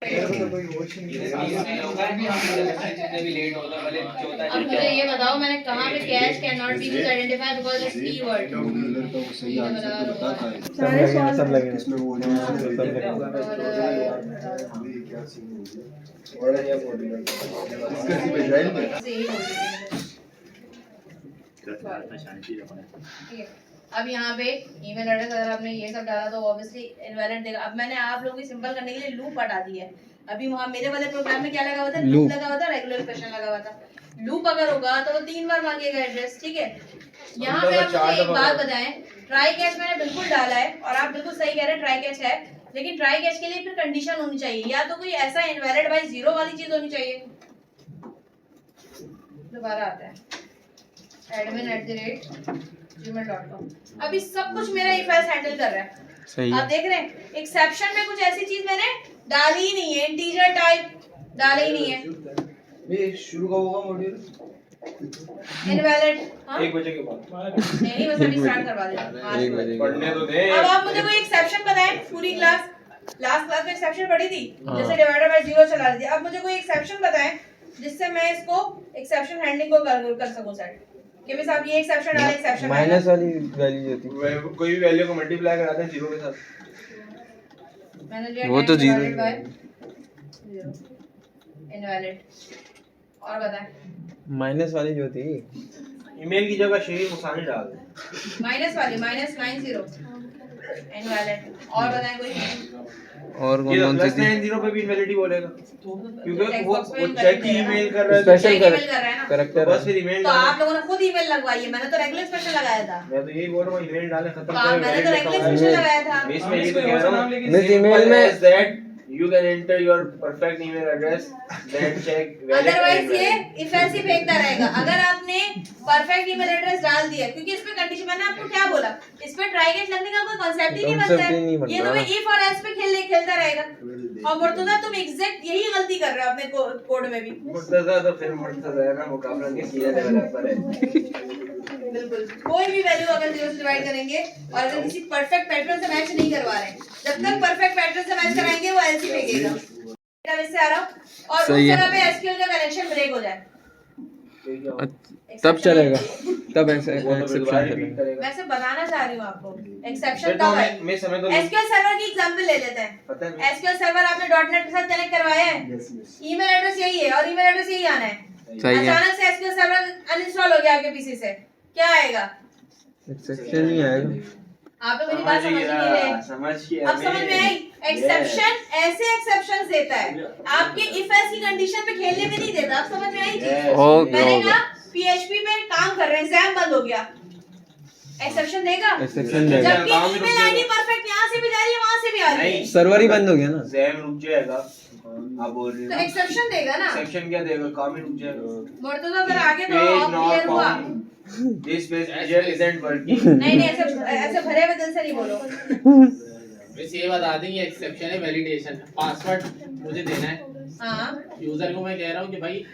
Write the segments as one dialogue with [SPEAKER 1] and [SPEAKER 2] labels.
[SPEAKER 1] अब मुझे ये बताओ मैंने कहाँ पे cash can not be identified because of keyword.
[SPEAKER 2] तो सही आंसर तो बताता है।
[SPEAKER 3] सब लगे
[SPEAKER 2] इसमें वो क्या सीन है और ये मॉड्यूलर इसका सी पे जाएंगे।
[SPEAKER 1] अब यहाँ पे ईमेल एड्रेस अगर आपने ये सब डाला तो ऑब्वियसली इनवैलिड देगा। अब मैंने आप लोगों की सिंपल करने के लिए लूप हटा दी है। अभी वहाँ मेरे वाले प्रोग्राम में क्या लगा हुआ था? लूप लगा हुआ था, रेगुलर क्वेश्चन लगा हुआ था। लूप अगर होगा तो वो 3 बार मांगेगा एड्रेस, ठीक है। यहाँ पे आप मुझे एक बात बताएं, ट्राई कैच मैंने बिल्कुल डाला है और आप बिल्कुल सही कह रहे हैं, ट्राई कैच है, लेकिन ट्राई कैच के लिए फिर कंडीशन होनी चाहिए, या तो कोई ऐसा इनवैलिड बाय 0 वाली चीज होनी चाहिए। दोबारा आता है admin@gmail.com। अभी सब कुछ मेरा इफ एल्स हैंडल कर रहा है। सही आप देख रहे हैं एक्सेप्शन में कुछ ऐसी चीज मैंने डाली ही नहीं है, इंटीजर टाइप डाले ही नहीं है।
[SPEAKER 2] ये शुरू कब होगा मॉड्यूल?
[SPEAKER 1] इनवैलिड
[SPEAKER 4] 1 बजे के बाद।
[SPEAKER 1] नहीं बस अभी स्टार्ट करवा दे।
[SPEAKER 4] 1 बजे पढ़ने तो दे।
[SPEAKER 1] अब आप मुझे कोई एक्सेप्शन बताएं। पूरी क्लास लास्ट क्लास में एक्सेप्शन पढ़ी थी, जैसे डिवाइडेड बाय 0 चला दी। अब मुझे कोई एक्सेप्शन बताएं जिससे मैं इसको एक्सेप्शन हैंडलिंग को कर सकूं सेट कि मिस आप ये एक्सेप्शन डालें, एक्सेप्शन
[SPEAKER 3] माइनस वाली वैल्यू होती है।
[SPEAKER 4] कोई भी वैल्यू को मल्टीप्लाई कराते हैं 0 के साथ।
[SPEAKER 1] मैंने लिया
[SPEAKER 3] वो तो 0
[SPEAKER 1] इनवैलिड। और बताएं
[SPEAKER 3] माइनस वाली जो थी
[SPEAKER 4] ईमेल की जगह शेरी मुसानी डाल दे।
[SPEAKER 1] माइनस वाली -90 इनवैलिड। और बताएं कोई
[SPEAKER 3] और कौन सी थी?
[SPEAKER 4] +90 पे भी इनवैलिडी बोलेगा क्योंकि वो चेक की ईमेल कर रहा है,
[SPEAKER 3] स्पेशल
[SPEAKER 1] कर
[SPEAKER 3] करेक्टर
[SPEAKER 4] बस फिर ईमेल
[SPEAKER 1] तो आप लोगों ने खुद ईमेल लगवाई है, मैंने तो रेगुलर स्पेशल लगाया था।
[SPEAKER 4] मैं तो यही बोल रहा हूं ईमेल डालें खत्म
[SPEAKER 1] तो मैंने तो रेगुलर स्पेशल लगाया था।
[SPEAKER 4] इसमें ये तो कह रहा हूं
[SPEAKER 3] मिस ईमेल में
[SPEAKER 4] that you can enter your perfect email address then check
[SPEAKER 1] otherwise ये इफ एल्स ही फेंकता रहेगा। अगर आपने परफेक्ट ईमेल एड्रेस डाल दिया, क्योंकि इसमें कंडीशन मैंने आपको क्या बोला, इसमें ट्राई कैच लगने का कोई कांसेप्ट ही नहीं बनता है। ये तो मैं इफ और एल्स पे खेलता रहेगा। और मुर्तजा तुम एग्जैक्ट यही गलती कर रहे हो अपने कोड में भी।
[SPEAKER 4] मुर्तजा तो फिर मुर्तजा है ना, मुकाबला के सीधा डेवलपर है।
[SPEAKER 1] बिल्कुल कोई भी वैल्यू अगर 0 से डिवाइड करेंगे और अगर किसी परफेक्ट पैटर्न से मैच नहीं करवा रहे हैं, जब तक परफेक्ट पैटर्न से मैच कराएंगे वो एलसी फेंकेगा। इससे आ रहा हूं और उस जगह पे एसक्यूएल का कनेक्शन ब्रेक हो जाए
[SPEAKER 3] तब चलेगा, तब एक्सेप्शन चलेगा।
[SPEAKER 1] वैसे बताना चाह रही हूं आपको एक्सेप्शन तब है। एसक्यूएल सर्वर की एग्जांपल ले लेते हैं। एसक्यूएल सर्वर आपने .NET के साथ कनेक्ट करवाया है, ईमेल एड्रेस यही है और ईमेल एड्रेस यही आना है। अचानक से एसक्यूएल सर्वर अनइंस्टॉल हो गया आपके पीसी से, क्या आएगा?
[SPEAKER 3] एक्सेप्शन नहीं आएगा।
[SPEAKER 1] आप लोग मेरी बात समझ नहीं रहे। अब समझ में आई? एक्सेप्शन ऐसे एक्सेप्शंस देता है, आपके इफ एल्स की कंडीशन पे खेलने में नहीं देता। आप समझ में आई चीज? मैंने कहा पीएचपी पे काम कर रहे हैं, एग्जाम बंद हो गया, एक्सेप्शन देगा?
[SPEAKER 3] एक्सेप्शन देगा।
[SPEAKER 1] जबकि ईमेल आईडी परफेक्ट यहां से भी जा रही है, वहां से भी आ रही है।
[SPEAKER 3] सर्वर ही बंद हो गया ना,
[SPEAKER 4] जैम रुक जाएगा। आप बोल रहे हो
[SPEAKER 1] तो एक्सेप्शन देगा ना।
[SPEAKER 4] एक्सेप्शन क्या देगा? काम ही रुक जाएगा।
[SPEAKER 1] मुर्तजा अगर आगे तो क्लियर हुआ।
[SPEAKER 4] This page isn't working.
[SPEAKER 1] नहीं ऐसे भरे हुए दिल से नहीं बोलो।
[SPEAKER 5] बस ये बता दें ये एक्सेप्शन है वैलिडेशन। पासवर्ड मुझे देना है,
[SPEAKER 1] हाँ
[SPEAKER 5] यूजर को मैं कह रहा हूँ कि भाई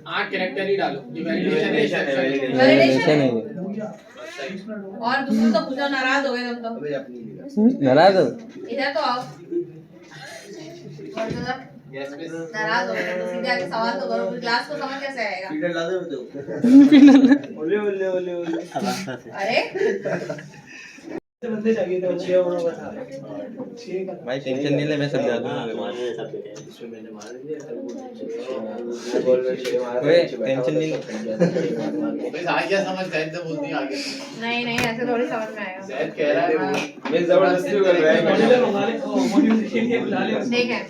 [SPEAKER 5] 8 कैरेक्टर ही डालो, ये वैलिडेशन है।
[SPEAKER 1] वैलिडेशन है।
[SPEAKER 5] सही।
[SPEAKER 1] और दूसरे तो पूछो, नाराज हो गए तुम तो।
[SPEAKER 3] नाराज हो?
[SPEAKER 1] इधर तो आओ। Murtaza
[SPEAKER 5] yes miss.
[SPEAKER 1] नाराज हो गए तो सीधे आके सवाल तो करो, क्लास को समझ कैसे आएगा?
[SPEAKER 2] फीडर ला दे तो ओले
[SPEAKER 1] अरे
[SPEAKER 4] बंदे चाहिए थे, अच्छे होना बता।
[SPEAKER 3] भाई टेंशन नहीं ले, मैं समझा दूंगा। ओए टेंशन नहीं ले।
[SPEAKER 5] बस आ गया समझ, जैद तो बोलती आगे।
[SPEAKER 1] नहीं ऐसे थोड़ी समझ में आएगा।
[SPEAKER 5] जैद कह रहा है
[SPEAKER 4] मैं जबरदस्ती कर रहा है।
[SPEAKER 1] देखें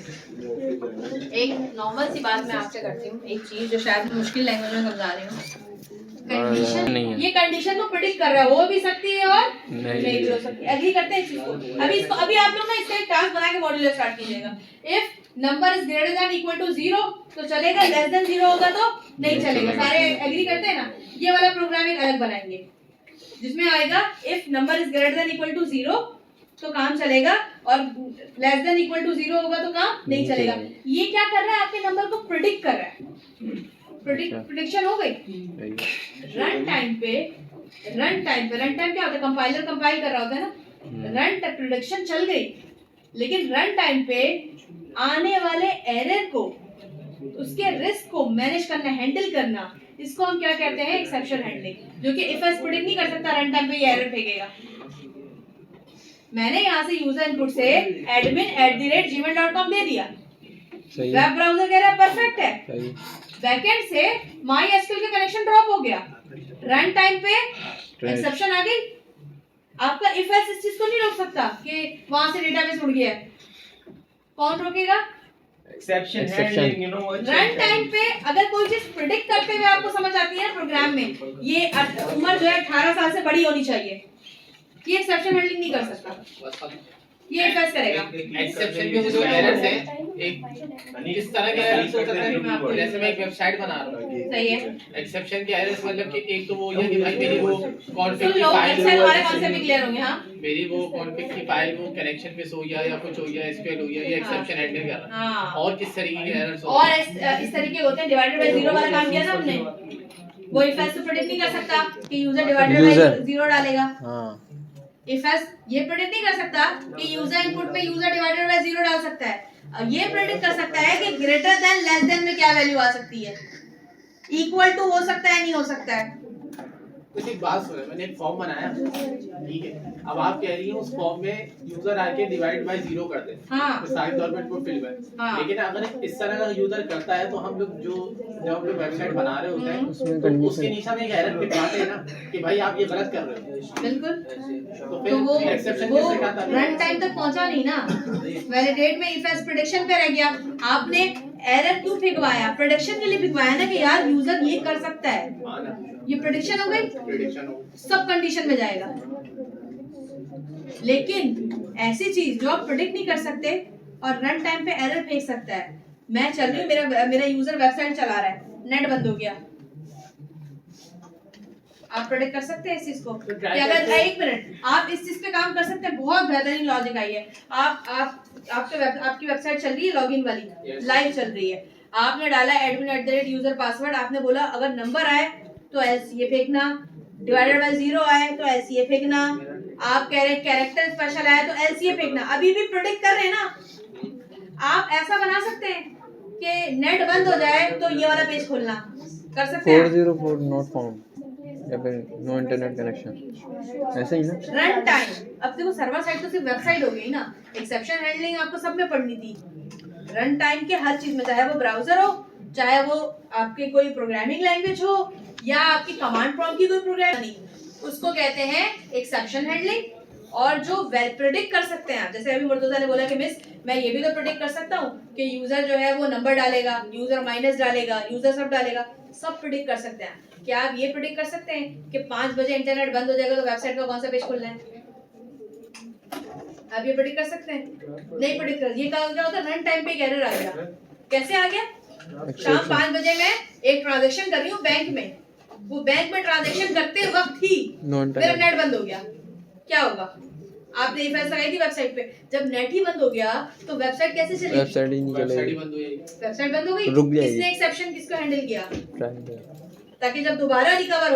[SPEAKER 1] एक नॉर्मल सी बात मैं आपसे करती हूँ, एक चीज जो शायद मुश्किल लैंग्वेज में समझा रही हूँ। कंडीशन
[SPEAKER 3] नहीं है।
[SPEAKER 1] ये कंडीशन को प्रेडिक्ट कर रहा है, हो भी सकती है और नहीं भी हो सकती है। एग्री करते हैं इस चीज को? अभी आप लोग ना इसका एक टास्क बना के मॉड्यूलर स्टार्ट कीजिएगा। If number is greater than equal to 0 तो चलेगा, लेस देन 0 होगा तो नहीं चलेगा। सारे एग्री करते हैं ना? ये वाला प्रोग्रामिंग अलग बनाएंगे जिसमें आएगा if number is greater than equal to 0 तो काम चलेगा और लेस देन इक्वल टू 0 होगा तो काम नहीं चलेगा। ये क्या कर रहा है? आपके नंबर को प्रेडिक्ट कर रहा है। प्रेडिक्शन हो गई। रन टाइम पे क्या होता है? कंपाइलर कंपाइल कर रहा होता है ना, रन प्रेडिक्शन चल गई लेकिन रन टाइम पे आने वाले एरर को, उसके रिस्क को मैनेज करना, हैंडल करना, इसको हम क्या कहते हैं? एक्सेप्शन हैंडलिंग, जो कि इफ एल्स प्रेडिक्ट नहीं कर सकता, रन टाइम पे ये एरर फेंकेगा। मैंने यहाँ से यूजर इनपुट से admin@gmail.com दे दिया,
[SPEAKER 3] सही है,
[SPEAKER 1] वेब ब्राउजर कह रहा है परफेक्ट है,
[SPEAKER 3] सही।
[SPEAKER 1] बैकएंड से MySQL का कनेक्शन ड्रॉप हो गया, रन टाइम पे एक्सेप्शन आ गई। आपका इफ एल्स इस चीज को नहीं रोक सकता कि वहां से डेटाबेस उड़ गया है। कौन रोकेगा?
[SPEAKER 4] Exception
[SPEAKER 3] Exception.
[SPEAKER 4] Handling, you know,
[SPEAKER 1] run time पे अगर कोई चीज प्रिडिक्ट करते हुए आपको समझ आती है ना प्रोग्राम में, ये उम्र जो है 18 साल से बड़ी होनी चाहिए, ये एक्सेप्शन हैंडलिंग नहीं कर सकता, ये इफ एल्स करेगा।
[SPEAKER 5] एक्सेप्शन के जो एरर्स हैं, एक किस तरह के एरर्स हो सकते हैं? जैसे मैं एक वेबसाइट बना रहा हूँ,
[SPEAKER 1] सही है,
[SPEAKER 5] एक्सेप्शन के एरर्स मतलब कि एक तो वो ये कि भाई मेरी वो कॉन्फ़िग
[SPEAKER 1] सुन
[SPEAKER 5] की
[SPEAKER 1] लो,
[SPEAKER 5] फाइल
[SPEAKER 1] इससे हमारे कॉन्सेप्ट भी क्लियर होंगे। हाँ
[SPEAKER 5] मेरी वो कॉन्फ़िग की फाइल वो कनेक्शन मिस हो गया या कुछ हो गया, एसक्यूएल हो गया, ये एक्सेप्शन हैंडल कर रहा है।
[SPEAKER 1] हाँ।
[SPEAKER 5] और किस तरीके के एरर्स
[SPEAKER 1] और इस तरीके होते हैं, डिवाइडेड बाय जीरो वाला काम किया ना हमने, वो इफ एल्स तो प्रेडिक्ट नहीं कर सकता कि यूजर डिवाइडेड बाय जीरो डालेगा।
[SPEAKER 3] हाँ,
[SPEAKER 1] इफ एल्स ये प्रेडिक्ट नहीं कर सकता कि यूजर इनपुट में यूजर डिवाइडेड बाय जीरो डाल सकता है। अब ये प्रेडिक्ट कर सकता है कि ग्रेटर देन लेस देन में क्या वैल्यू आ सकती है, इक्वल टू हो सकता है, नहीं हो सकता है।
[SPEAKER 5] कुछ एक बात सुनो, मैंने एक फॉर्म बनाया, ठीक है, अब आप कह रही हैं उस फॉर्म में यूजर आके डिवाइड बाय जीरो कर दे,
[SPEAKER 1] हाँ।
[SPEAKER 5] मिसाल के तौर पे इनपुट फील्ड में,
[SPEAKER 1] हाँ।
[SPEAKER 5] लेकिन अगर इस तरह का यूजर करता है तो हम लोग जब हम लोग वेबसाइट बना रहे होते हैं
[SPEAKER 3] उसमें
[SPEAKER 5] तो
[SPEAKER 3] condition-
[SPEAKER 5] उसके नीचे हम एक एरर दिखाते हैं ना कि भाई आप ये गलत कर रहे हो,
[SPEAKER 1] बिल्कुल,
[SPEAKER 5] तो
[SPEAKER 1] तो वो
[SPEAKER 5] फिर एक्सेप्शन
[SPEAKER 1] वो
[SPEAKER 5] कैसे खाता है?
[SPEAKER 1] रन टाइम तक पहुंचा नहीं ना, वैलिडेट में इफ एल्स प्रेडिक्शन पे रह गया। आपने एरर क्यों फिगवाया? प्रेडिक्शन के लिए फिगवाया ना कि यार यूजर ये कर सकता है,
[SPEAKER 5] हाँ ना,
[SPEAKER 1] ये प्रेडिक्शन हो गई,
[SPEAKER 5] प्रेडिक्शन हो,
[SPEAKER 1] सब कंडीशन में जाएगा। लेकिन ऐसी चीज जो आप प्रेडिक्ट नहीं कर सकते और रन टाइम पे एरर फेंक सकता है। मैं चल रही हूँ, मेरा यूजर वेबसाइट चला रहा है, नेट बंद हो गया, आप प्रेडिक्ट कर सकते हैं इस चीज को कि अगर एक मिनट आप इस चीज पे काम कर सकते हैं। बहुत बेहतरीन लॉजिक आई है। आपकी वेबसाइट चल रही है, लॉगिन वाली लाइव चल रही है, आपने डाला admin@user पासवर्ड, आपने बोला अगर नंबर आए तो LCA फेंकना, डिवाइडेड बाय जीरो आए तो LCA फेंकना, आप कह रहे हैं कैरेक्टर स्पेशल आए तो LCA फेंकना। अभी भी प्रेडिक्ट कर रहे हैं ना। आप ऐसा बना सकते हैं कि नेट बंद हो जाए तो ये वाला पेज खोलना, कर सकते हैं।
[SPEAKER 3] 404 नॉट फाउंड या फिर नो इंटरनेट कनेक्शन, ऐसे ही ना।
[SPEAKER 1] रन टाइम, अब देखो सर्वर साइड तो सिर्फ वेबसाइट हो गई ना, एक्सेप्शन हैंडलिंग आपको सब में पढ़नी थी। रन टाइम के हर चीज में, चाहे वो ब्राउजर हो, चाहे वो आपके कोई प्रोग्रामिंग लैंग्वेज हो या आपकी कमांड प्रॉम्प्ट की कोई प्रोग्रामिंग, उसको कहते हैं एक्सेप्शन हैंडलिंग। और जो वेल प्रेडिक्ट कर सकते हैं, जैसे अभी मुर्तजा ने बोला कि मिस मैं ये भी तो प्रेडिक्ट कर सकता हूँ कि यूजर जो है वो नंबर डालेगा, यूजर माइनस डालेगा, यूजर सब डालेगा, सब प्रेडिक्ट कर सकते हैं। क्या आप ये प्रेडिक्ट कर सकते हैं कि 5 बजे इंटरनेट बंद हो जाएगा तो वेबसाइट का कौन सा पेज खोलना है? आप ये प्रेडिक्ट कर सकते हैं? नहीं प्रेडिक्ट कर। ये क्या होता है, रन टाइम पे एक एरर आ गया। कैसे आ गया? शाम 5 बजे मैं एक ट्रांजैक्शन कर रही हूँ बैंक में, वो बैंक में ट्रांजैक्शन करते वक्त ही मेरा नेट बंद हो गया, क्या होगा? आपने ये फैसला लगाई थी वेबसाइट पे, जब नेट ही बंद हो गया तो वेबसाइट कैसे चलेगी?
[SPEAKER 3] वेबसाइट ही नहीं
[SPEAKER 5] वेबसाइट ही
[SPEAKER 3] चलेगी,
[SPEAKER 5] बंद हो जाएगी,
[SPEAKER 1] वेबसाइट बंद हो गई,
[SPEAKER 3] रुक जाएगी।
[SPEAKER 1] किसने एक्सेप्शन किसको हैंडल किया?
[SPEAKER 3] ट्राई
[SPEAKER 1] ताकि जब दोबारा रिकवर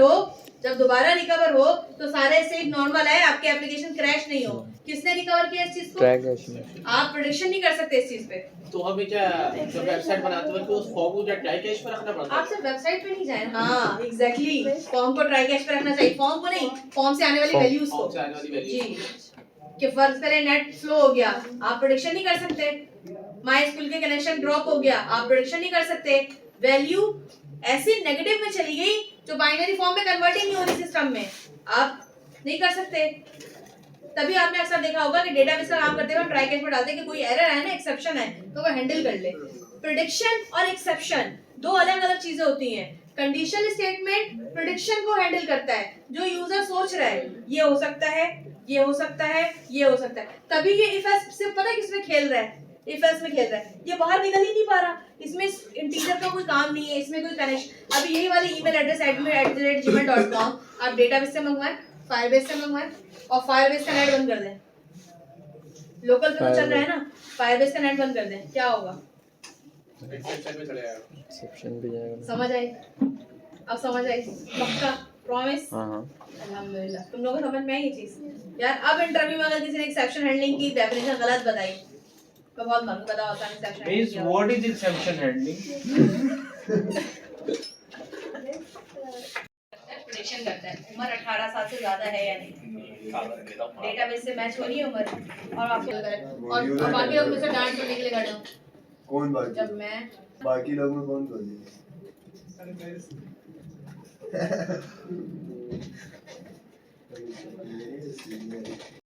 [SPEAKER 1] हो तो सारे से नॉर्मल है, आपके एप्लीकेशन क्रैश नहीं हो। किसने रिकवर किया इस चीज को?
[SPEAKER 3] Track cash.
[SPEAKER 1] आप प्रेडिक्शन नहीं कर सकते इस चीज पे।
[SPEAKER 5] तो हमें क्या जब वेबसाइट बनाते वक्त उस फॉर्म को क्या ट्राई कैश पे रखना पड़ता है?
[SPEAKER 1] आप सिर्फ वेबसाइट पे नहीं जाए। हाँ एग्जैक्टली, फॉर्म को ट्राई कैश पे रखना चाहिए। फॉर्म को नहीं, फॉर्म से आने वाली वैल्यूज को।
[SPEAKER 5] फॉर्म से आने वाली वैल्यू
[SPEAKER 1] जी, कि फर्ज करें नेट स्लो हो गया, आप प्रेडिक्शन नहीं कर सकते। MySQL के कनेक्शन ड्रॉप हो गया, आप प्रेडिक्शन नहीं कर सकते। वैल्यू ऐसी नेगेटिव में चली गई जो बाइनरी फॉर्म में कन्वर्ट ही नहीं हो रही सिस्टम में, आप नहीं कर सकते। तभी आपने अक्सर देखा होगा कि डेटाबेस का काम करते हुए ट्राई कैच में डालते हैं कि कोई एरर है ना, एक्सेप्शन है तो वो हैंडल कर ले। प्रेडिक्शन और एक्सेप्शन दो अलग अलग चीजें होती हैं। कंडीशनल स्टेटमेंट प्रेडिक्शन को हैंडल करता है, जो यूजर सोच रहा है ये हो सकता है, ये हो सकता है, ये हो सकता है, तभी ये इफ एल्स सिर्फ पता है किसमें खेल रहा है, इफ एल्स में खेल रहा है। ये बाहर निकल ही नहीं पा रहा, इसमें इंटीजर का कोई काम नहीं है, इसमें कोई कनेक्शन। अभी यही वाली ईमेल एड्रेस admin@gmail.com आप डेटाबेस से मंगवाएं, फायरबेस से मंगवाएं और फायरबेस का नेट बंद कर दें। लोकल पे तो चल रहा है ना, फायरबेस का नेट बंद कर दें, क्या होगा?
[SPEAKER 5] एक्सेप्शन में चले जाएगा।
[SPEAKER 3] एक्सेप्शन भी जाएगा।
[SPEAKER 1] समझ आई? अब समझ आई? पक्का प्रॉमिस?
[SPEAKER 3] हाँ हाँ
[SPEAKER 1] अल्हम्दुलिल्लाह, तुम लोगों को समझ में आई ये चीज? यार अब इंटरव्यू में अगर किसी ने एक्सेप्शन हैंडलिंग की डेफिनेशन गलत बताई तो बहुत मन बताओ होता है exception
[SPEAKER 4] Means what is exception handling?
[SPEAKER 1] Prediction करता है उम्र 18 साल से ज्यादा है या नहीं, डेटाबेस से मैच हो रही है उम्र, और आपको और बाकी लोग मुझसे डांट पड़ने के लिए खड़े हो।
[SPEAKER 2] कौन बाकी?
[SPEAKER 1] जब मैं
[SPEAKER 2] बाकी लोग में कौन कौन है?